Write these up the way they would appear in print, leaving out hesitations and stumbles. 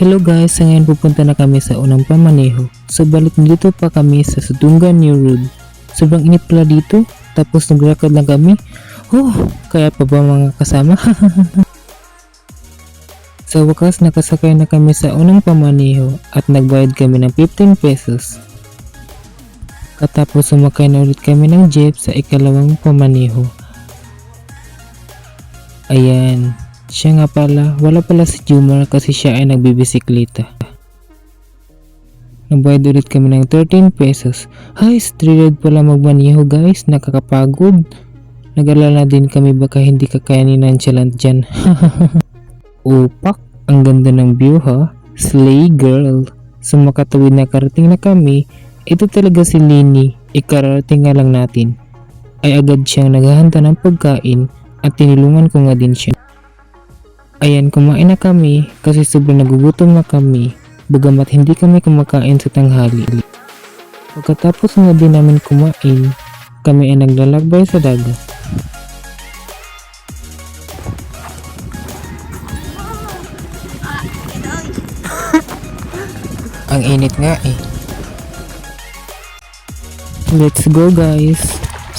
Hello guys, sa ngayon pupunta na kami sa unang pamaneho. Subalit dito pa kami sa Sudungan New Road. Sobrang init pala dito, tapos nag-record lang kami. Kaya pa ba mga kasama? Sa wakas nakasakay na kami sa unang pamaneho at nagbayad kami ng 15 pesos. Katapos sumakay na ulit kami ng jeep sa ikalawang pamaneho. Ayan. Siya nga pala, wala pala si Jumar kasi siya ay nagbibisikleta. Nagbayad ulit kami ng 13 pesos. Hay, street pala magmaneho guys, nakakapagod. Nag-alala din kami baka hindi kakayanin ng nonchalant dyan. Upak, ang ganda ng view ha. Slay girl. Sa makatawid na karating na kami, ito talaga si Lini, ikararating nga lang natin. Ay agad siyang naghahanda ng pagkain at tinulungan ko nga din siya. Ayan, kumain na kami kasi sobrang nagugutom na kami, bagamat hindi kami kumakain sa tanghali. Pagkatapos nga din namin kumain, kami ay naglalakbay sa dagat. Ang init nga eh. Let's go guys,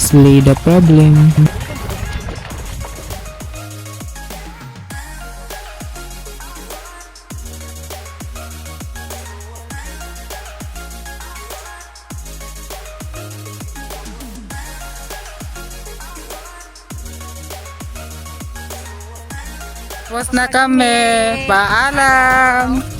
slay the problem. Tapos na kami. Paalam.